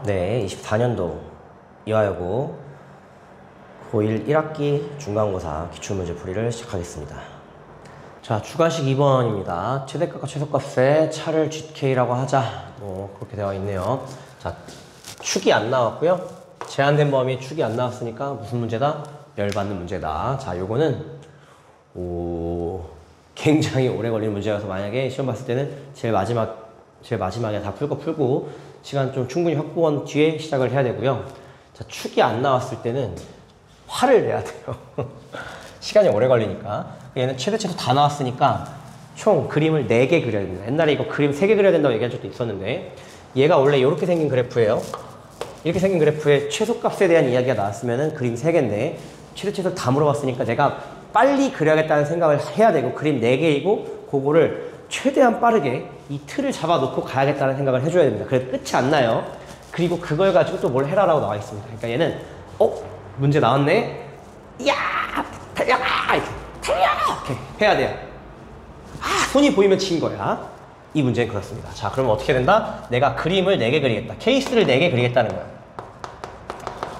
네, 24년도 이화여고 고1 1학기 중간고사 기출문제 풀이를 시작하겠습니다. 자, 주관식 2번입니다. 최대값과 최소값의 차를 GK라고 하자. 그렇게 되어 있네요. 자, 축이 안 나왔고요. 제한된 범위 축이 안 나왔으니까 무슨 문제다? 열받는 문제다. 자, 요거는 굉장히 오래 걸리는 문제여서 만약에 시험 봤을 때는 제일 마지막에 다 풀고 시간 좀 충분히 확보한 뒤에 시작을 해야 되고요. 자, 축이 안 나왔을 때는 화를 내야 돼요. 시간이 오래 걸리니까. 얘는 최대 다 나왔으니까 총 그림을 4개 그려야 됩니다. 옛날에 이거 그림 3개 그려야 된다고 얘기한 적도 있었는데, 얘가 원래 이렇게 생긴 그래프예요. 이렇게 생긴 그래프에 최소값에 대한 이야기가 나왔으면은 그림 3개인데 최대 다 물어봤으니까 내가 빨리 그려야겠다는 생각을 해야 되고, 그림 4개이고 그거를 최대한 빠르게 이 틀을 잡아놓고 가야겠다는 생각을 해줘야 됩니다. 그래도 끝이 안 나요. 그리고 그걸 가지고 또 뭘 해라라고 나와 있습니다. 그러니까 얘는 문제 나왔네? 야! 달려! 이렇게 달려! 이렇게 해야 돼요. 손이 보이면 친 거야. 이 문제는 그렇습니다. 자, 그러면 어떻게 된다? 내가 그림을 4개 그리겠다. 케이스를 4개 그리겠다는 거야.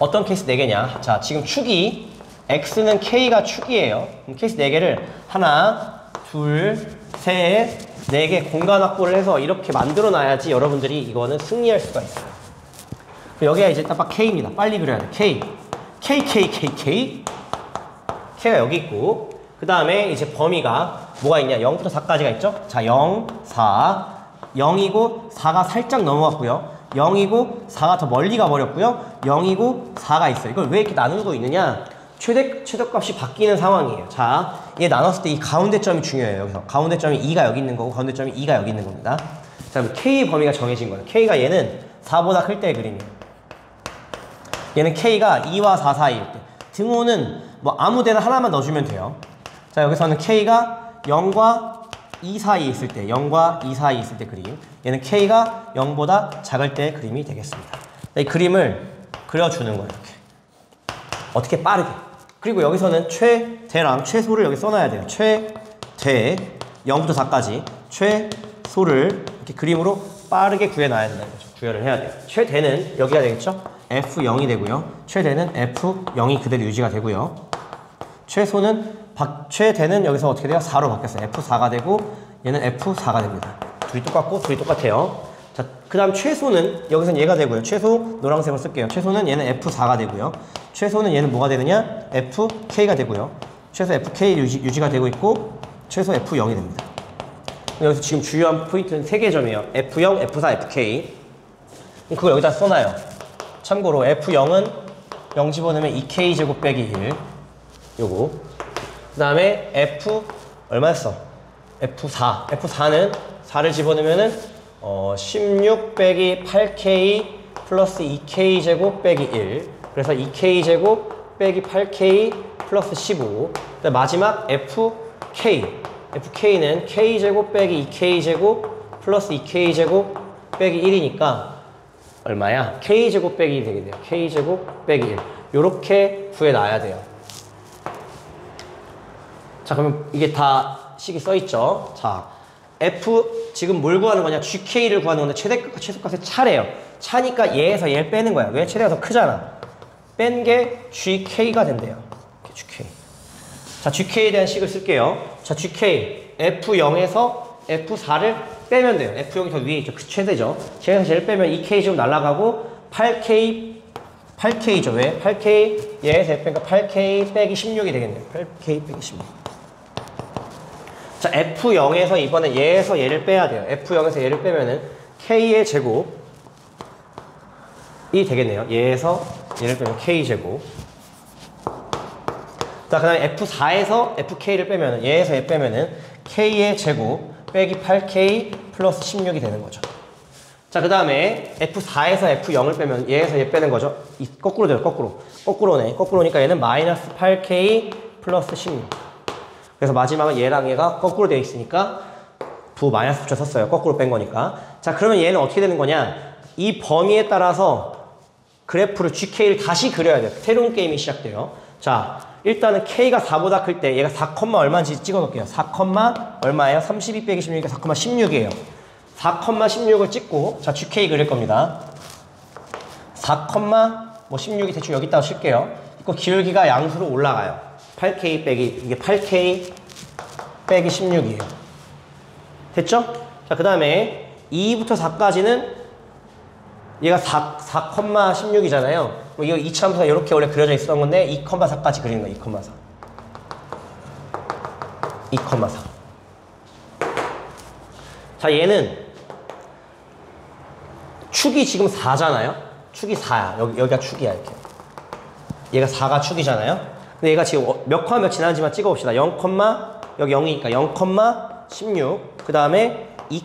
어떤 케이스 4개냐? 자, 지금 축이 X는 K가 축이에요. 그럼 케이스 4개를 하나, 둘, 셋, 4개 공간 확보를 해서 이렇게 만들어 놔야지 여러분들이 이거는 승리할 수가 있어요. 여기가 이제 딱 K입니다. 빨리 그려야 돼. K. K가 여기 있고, 그 다음에 이제 범위가 뭐가 있냐? 0부터 4까지가 있죠? 자, 0, 4, 0이고 4가 살짝 넘어갔고요. 0이고 4가 더 멀리 가버렸고요. 0이고 4가 있어요. 이걸 왜 이렇게 나누고 있느냐? 최저값이 바뀌는 상황이에요. 자, 얘 나눴을 때 이 가운데 점이 중요해요. 여기서 가운데 점이 2가 여기 있는 거고 가운데 점이 2가 여기 있는 겁니다. 자, 그럼 K 범위가 정해진 거예요. K가 얘는 4보다 클 때의 그림이에요. 얘는 K가 2와 4 사이일 때. 등호는 뭐 아무 데나 하나만 넣어주면 돼요. 자, 여기서는 K가 0과 2 사이에 있을 때, 0과 2 사이에 있을 때 그림. 얘는 K가 0보다 작을 때의 그림이 되겠습니다. 이 그림을 그려주는 거예요. 이렇게. 어떻게 빠르게. 그리고 여기서는 최대랑 최소를 여기 써놔야 돼요. 최대 0부터 4까지 최소를 이렇게 그림으로 빠르게 구해놔야 된다는 거죠. 구현을 해야 돼요. 최대는 여기가 되겠죠? F0이 되고요. 최대는 F0이 그대로 유지가 되고요. 최대는 여기서 어떻게 돼요? 4로 바뀌었어요. F4가 되고 얘는 F4가 됩니다. 둘이 똑같고 둘이 똑같아요. 자, 그 다음 최소는 여기서는 얘가 되고요. 최소 노란색으로 쓸게요. 최소는 얘는 F4가 되고요. 최소는 얘는 뭐가 되느냐? FK가 되고요. 최소 FK 유지가 되고 있고 최소 F0이 됩니다. 여기서 지금 주요한 포인트는 3개 점이에요. F0, F4, FK. 그걸 여기다 써놔요. 참고로 F0은 0 집어넣으면 2K제곱 빼기 1. 요거. 그 다음에 F 얼마였어? F4는 4를 집어넣으면은 16 빼기 8K 플러스 2K제곱 빼기 1. 그래서 2K제곱 빼기 8K 플러스 15. 그다음 마지막 FK는 K제곱 빼기 2K제곱 플러스 2K제곱 빼기 1이니까 얼마야? K제곱 빼기 1이 되게 돼요. K제곱 빼기 1. 요렇게 구해놔야 돼요. 자, 그러면 이게 다 식이 써있죠? 자, 지금 뭘 구하는 거냐? GK를 구하는 건데 최대값과 최소값의 차래요. 차니까 얘에서 얘를 빼는 거야. 왜? 최대가 더 크잖아. 뺀 게 GK가 된대요. GK. 자, GK에 대한 식을 쓸게요. 자, GK. F0에서 F4를 빼면 돼요. F0이 더 위에 있죠. 그 최대죠. 최대에서 제일 빼면 2K제곱 날아가고 8K죠. 왜? 8K 얘에서 F니까 8K 빼기 16이 되겠네요. 8K 빼기 16. 자, F0에서 이번에 얘에서 얘를 빼야 돼요. F0에서 얘를 빼면은 K의 제곱이 되겠네요. 얘에서 얘를 빼면 K제곱. 자, 그 다음에 F4에서 FK를 빼면은, 얘에서 얘 빼면은 K의 제곱 빼기 8K 플러스 16이 되는 거죠. 자, 그 다음에 F4에서 F0을 빼면 얘에서 얘 빼는 거죠. 거꾸로 돼요. 거꾸로네. 거꾸로니까 얘는 마이너스 8K 플러스 16. 그래서 마지막은 얘랑 얘가 거꾸로 되어 있으니까 마이너스 붙여 섰어요. 거꾸로 뺀 거니까. 자, 그러면 얘는 어떻게 되는 거냐? 이 범위에 따라서 그래프를 GK를 다시 그려야 돼요. 새로운 게임이 시작돼요. 자, 일단은 K가 4보다 클 때 얘가 4, 얼마인지 찍어 놓을게요. 4, 얼마예요? 32 빼기 16이니까 4, 16이에요. 4, 16을 찍고, 자, GK 그릴 겁니다. 4,16이 대충 여기 있다고 칠게요. 그 기울기가 양수로 올라가요. 8K 빼기, 이게 8K 빼기 16이에요. 됐죠? 자, 그 다음에 2부터 4까지는 얘가 4,16이잖아요. 이거 이차함수가 이렇게 원래 그려져 있었던 건데 2,4까지 그리는 거예요. 2,4. 2,4. 자, 얘는 축이 지금 4잖아요. 축이 4야. 여기가 축이야, 이렇게. 얘가 4가 축이잖아요. 근데 얘가 지금 몇 컴마 몇 지나는지만 찍어봅시다. 0, 여기 0이니까 0,16. 그 다음에 2,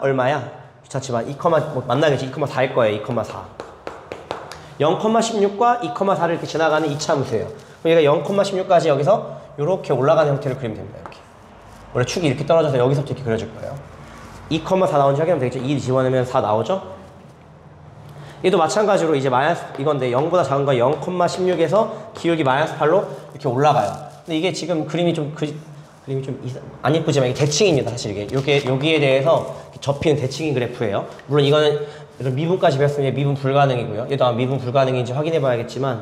얼마야? 귀찮지만 2, 뭐 만나겠지. 2,4일 거예요. 2,4. 0,16과 2,4를 이렇게 지나가는 이차 함수예요. 그럼 얘가 0,16까지 여기서 이렇게 올라가는 형태를 그리면 됩니다. 이렇게. 원래 축이 이렇게 떨어져서 여기서부터 이렇게 그려질 거예요. 2,4 나오는지 확인하면 되겠죠. 2 집어넣으면 4 나오죠? 얘도 마찬가지로 이제 마이너스 이건데 0보다 작은 거 0,16에서 기울기 마이너스 8로 이렇게 올라가요. 근데 이게 지금 그림이 좀 안 예쁘지만 이게 대칭입니다. 사실 여기에 대해서 접히는 대칭인 그래프예요. 물론 이거는 미분까지 배웠으면 미분 불가능이고요. 얘도 아마 미분 불가능인지 확인해 봐야겠지만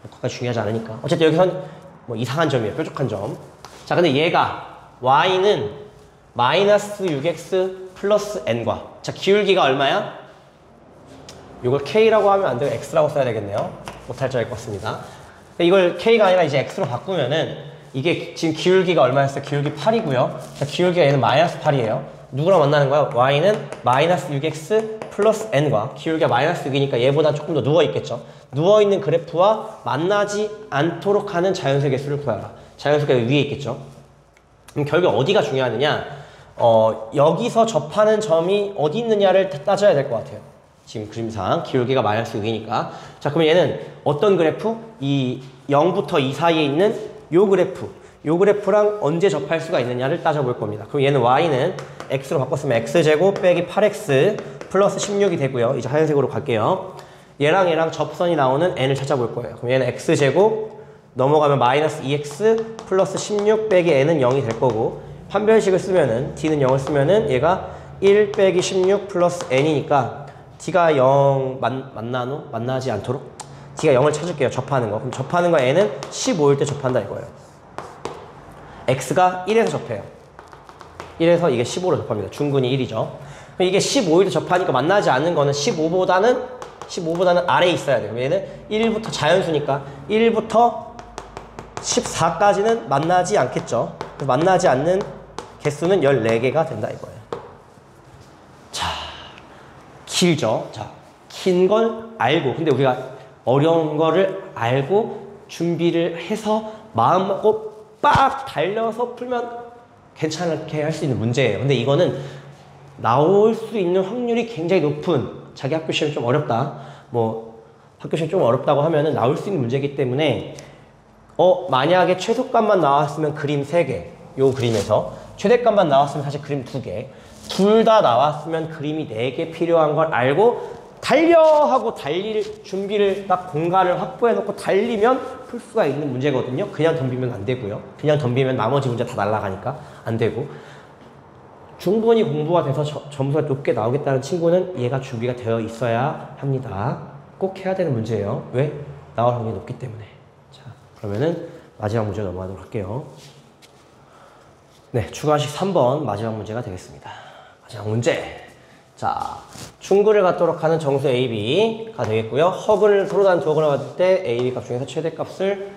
그것까지 중요하지 않으니까. 어쨌든 여기선 뭐 이상한 점이에요. 뾰족한 점. 자, 근데 얘가 y는 마이너스 6x 플러스 n과 자, 기울기가 얼마야? 이걸 k라고 하면 안 되고 x라고 써야 되겠네요. 못할 줄 알 것 같습니다. 이걸 k가 아니라 이제 x로 바꾸면은 이게 지금 기울기가 얼마였어요? 기울기 8이고요. 자, 기울기가 얘는 마이너스 8이에요. 누구랑 만나는 거야? y는 마이너스 6x 플러스 n과 기울기가 마이너스 6이니까 얘보다 조금 더 누워있겠죠. 누워있는 그래프와 만나지 않도록 하는 자연수의 개수를 구하라. 자연수가 위에 있겠죠. 그럼 결국 어디가 중요하느냐? 여기서 접하는 점이 어디 있느냐를 따져야 될 것 같아요. 지금 그림상 기울기가 마이너스 6이니까. 자, 그럼 얘는 어떤 그래프? 이 0부터 2 사이에 있는 요 그래프랑 언제 접할 수가 있느냐를 따져볼 겁니다. 그럼 얘는 y는 x로 바꿨으면 x제곱 빼기 8x 플러스 16이 되고요. 이제 하얀색으로 갈게요. 얘랑 접선이 나오는 n을 찾아볼 거예요. 그럼 얘는 x제곱 넘어가면 마이너스 2x 플러스 16 빼기 n은 0이 될 거고 판별식을 쓰면은 d는 0을 쓰면은 얘가 1 빼기 16 플러스 n이니까 d가 0 만나지 않도록 d가 0을 찾을게요. 접하는 거. 그럼 접하는 거 n은 15일 때 접한다 이거예요. x가 1에서 접해요. 1에서 이게 15로 접합니다. 중근이 1이죠. 그럼 이게 15일 때 접하니까 만나지 않는 거는 15보다는 아래에 있어야 돼요. 얘는 1부터 자연수니까 1부터 14까지는 만나지 않겠죠. 그래서 만나지 않는 개수는 14개가 된다 이거예요. 자, 길죠. 자, 긴 걸 알고 근데 우리가 어려운 거를 알고 준비를 해서 마음 먹고 빡 달려서 풀면 괜찮게 할 수 있는 문제예요. 근데 이거는 나올 수 있는 확률이 굉장히 높은 자기 학교 시험이 좀 어렵다. 뭐 학교 시험이 좀 어렵다고 하면은 나올 수 있는 문제이기 때문에 만약에 최소값만 나왔으면 그림 3개 요 그림에서 최대값만 나왔으면 사실 그림 2개 둘 다 나왔으면 그림이 4개 필요한 걸 알고 달려 하고 달릴 준비를 딱 공간을 확보해 놓고 달리면 풀 수가 있는 문제거든요. 그냥 덤비면 안 되고요. 그냥 덤비면 나머지 문제 다 날아가니까 안 되고 충분히 공부가 돼서 점수가 높게 나오겠다는 친구는 얘가 준비가 되어 있어야 합니다. 꼭 해야 되는 문제예요. 왜? 나올 확률이 높기 때문에. 자, 그러면은 마지막 문제 넘어가도록 할게요. 네, 추가식 3번 마지막 문제가 되겠습니다. 마지막 문제. 자, 충구를 갖도록 하는 정수 AB가 되겠고요. 허근을 서로 다른 두 허근을 가질 때 AB 값 중에서 최대값을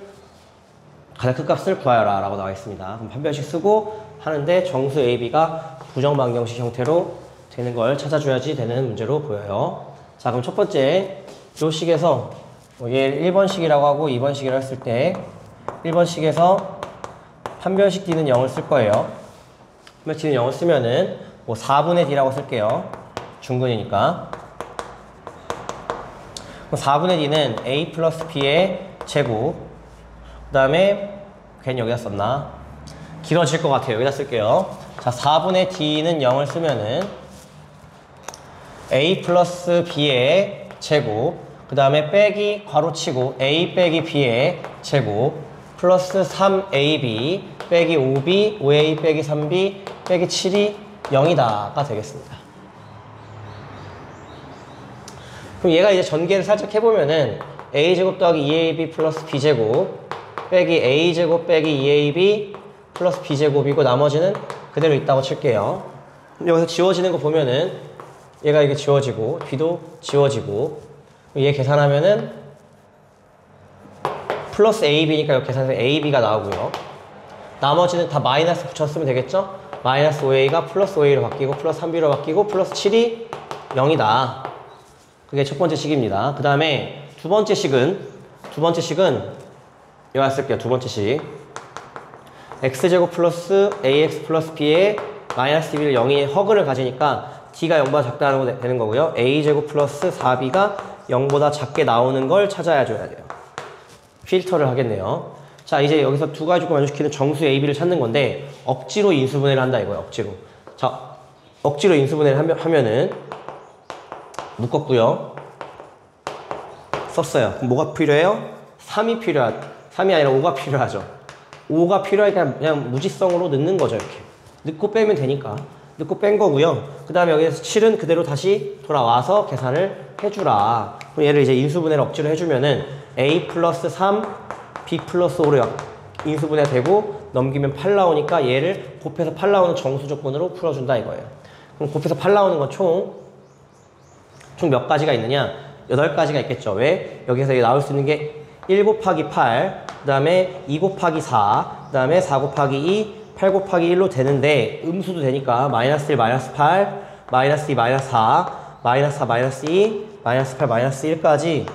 가장 큰 값을 구하여라 라고 나와 있습니다. 그럼 판별식 쓰고 하는데 정수 AB가 부정방정식 형태로 되는 걸 찾아줘야지 되는 문제로 보여요. 자, 그럼 첫 번째 요 식에서 얘 1번식이라고 하고 2번식이라고 했을 때 1번식에서 판별식 D는 0을 쓸 거예요. 판별식 D는 0을 쓰면은 뭐 4분의 D라고 쓸게요. 중근이니까. 그럼 4분의 D는 A 플러스 B의 제곱. 그 다음에 괜히 여기다 썼나? 길어질 것 같아요. 여기다 쓸게요. 자, 4분의 D는 0을 쓰면은 A 플러스 B의 제곱. 그 다음에 빼기 괄호치고 A 빼기 B의 제곱. 플러스 3AB 빼기 5B 5A 빼기 3B 빼기 7이 0이다가 되겠습니다. 그럼 얘가 이제 전개를 살짝 해보면은 a제곱 더하기 2ab 플러스 b제곱 빼기 a제곱 빼기 2ab 플러스 b제곱이고 나머지는 그대로 있다고 칠게요. 여기서 지워지는 거 보면은 얘가 이게 지워지고 b도 지워지고 얘 계산하면은 플러스 ab니까 여기 계산해서 ab가 나오고요. 나머지는 다 마이너스 붙였으면 되겠죠? 마이너스 5a가 플러스 5a로 바뀌고 플러스 3b로 바뀌고 플러스 7이 0이다. 그게 첫 번째 식입니다. 그 다음에 두 번째 식은 여기 쓸게요. 두 번째 식 x제곱 플러스 ax 플러스 b에 마이너스 2를 0이 허근을 가지니까 d가 0보다 작다는 거 되는 거고요. a제곱 플러스 4b가 0보다 작게 나오는 걸 찾아야 줘야 돼요. 필터를 하겠네요. 자, 이제 여기서 두 가지 조건 만족시키는 정수 ab를 찾는 건데 억지로 인수분해를 한다 이거예요. 억지로. 자, 억지로 인수분해를 하면은 묶었고요. 썼어요. 그럼 뭐가 필요해요? 3이 필요하죠. 3이 아니라 5가 필요하죠. 5가 필요하니까 그냥 무지성으로 넣는 거죠. 이렇게. 넣고 빼면 되니까. 넣고 뺀 거고요. 그 다음에 여기에서 7은 그대로 다시 돌아와서 계산을 해주라. 그럼 얘를 이제 인수분해를 억지로 해주면은 a 플러스 3, b 플러스 5로 인수분해 되고 넘기면 8 나오니까 얘를 곱해서 8 나오는 정수 조건으로 풀어준다 이거예요. 그럼 곱해서 8 나오는 건 총 몇 가지가 있느냐? 8가지가 있겠죠. 왜? 여기서 나올 수 있는 게 1 곱하기 8, 그 다음에 2 곱하기 4, 그 다음에 4 곱하기 2, 8 곱하기 1로 되는데 음수도 되니까 마이너스 1, 마이너스 8, 마이너스 2, 마이너스 4, 마이너스 4, 마이너스 2, 마이너스 8, 마이너스 1까지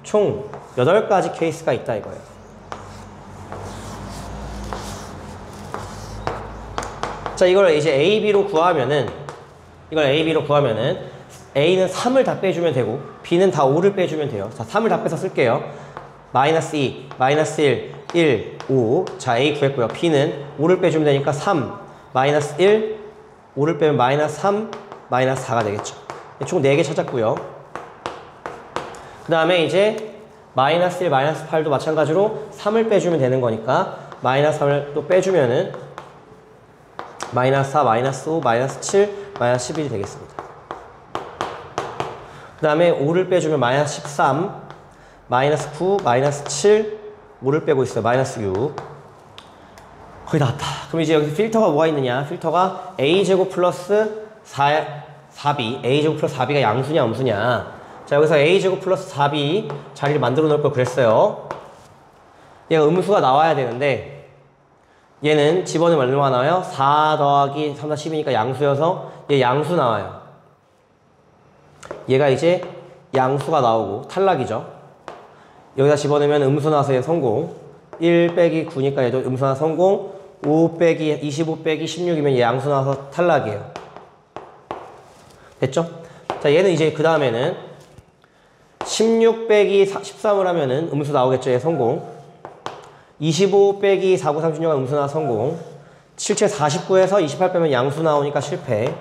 총 8가지 케이스가 있다 이거예요. 자, 이걸 이제 AB로 구하면은 A는 3을 다 빼주면 되고 B는 다 5를 빼주면 돼요. 자, 3을 다 빼서 쓸게요. 마이너스 2, 마이너스 1, 5. 자, A 구했고요. B는 5를 빼주면 되니까 3, 마이너스 1, 5를 빼면 마이너스 3, 마이너스 4가 되겠죠. 총 4개 찾았고요. 그 다음에 이제 마이너스 1, 마이너스 8도 마찬가지로 3을 빼주면 되는 거니까 마이너스 3을 또 빼주면은 마이너스 4, 마이너스 5, 마이너스 7, 마이너스 11이 되겠습니다. 그 다음에 5를 빼주면 마이너스 13, 마이너스 9, 마이너스 7, 5를 빼고 있어요. 마이너스 6. 거의 나왔다. 그럼 이제 여기서 필터가 뭐가 있느냐? 필터가 a제곱 플러스 4b, a제곱 플러스 4b가 양수냐 음수냐. 자, 여기서 a제곱 플러스 4b 자리를 만들어 놓을 걸 그랬어요. 얘가 음수가 나와야 되는데 얘는 집어넣으면 얼마가 나와요? 4 더하기 3, 4, 10이니까 양수여서 얘 양수 나와요. 얘가 이제 양수가 나오고 탈락이죠. 여기다 집어넣으면 음수 나와서 얘 성공. 1 빼기 9니까 얘도 음수 나와서 성공. 5 빼기 25 빼기 16이면 얘 양수 나와서 탈락이에요. 됐죠? 자, 얘는 이제 그 다음에는 16 빼기 13을 하면은 음수 나오겠죠. 얘 성공. 25 빼기 4, 9, 36가 음수 나와 성공. 7, 49에서 28 빼면 양수 나오니까 실패.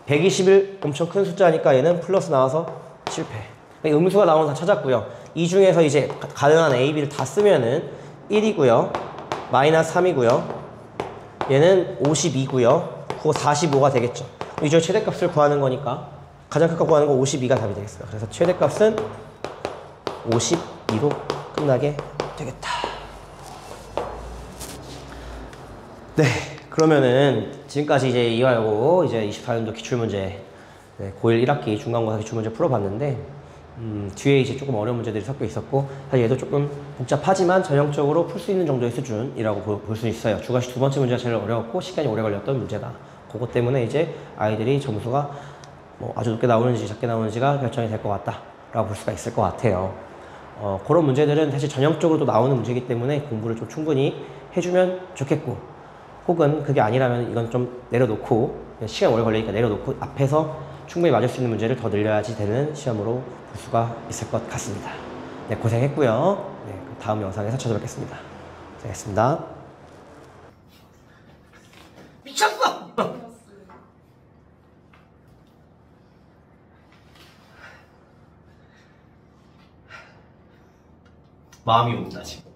121 엄청 큰 숫자니까 얘는 플러스 나와서 실패. 음수가 나오는 다 찾았고요. 이 중에서 이제 가능한 A, B를 다 쓰면은 1이고요. 마이너스 3이고요. 얘는 52고요. 그거 45가 되겠죠. 이 중에 최대값을 구하는 거니까 가장 큰 값 구하는 거 52가 답이 되겠습니다. 그래서 최대값은 52로 끝나게 되겠다. 네, 그러면은 지금까지 이제 이화여고 이제 24년도 기출문제, 네, 고1 1학기 중간고사 기출문제 풀어봤는데 뒤에 이제 조금 어려운 문제들이 섞여 있었고 사실 얘도 조금 복잡하지만 전형적으로 풀 수 있는 정도의 수준이라고 볼 수 있어요. 주관식 두 번째 문제가 제일 어려웠고 시간이 오래 걸렸던 문제다. 그것 때문에 이제 아이들이 점수가 뭐 아주 높게 나오는지 작게 나오는지가 결정이 될 것 같다라고 볼 수가 있을 것 같아요. 그런 문제들은 사실 전형적으로도 나오는 문제이기 때문에 공부를 좀 충분히 해주면 좋겠고, 혹은 그게 아니라면 이건 좀 내려놓고 시간 오래 걸리니까 내려놓고 앞에서 충분히 맞을 수 있는 문제를 더 늘려야지 되는 시험으로 볼 수가 있을 것 같습니다. 네, 고생했고요. 네, 다음 영상에서 찾아뵙겠습니다. 고생했습니다. 미쳤어! 마음이 온다 지금.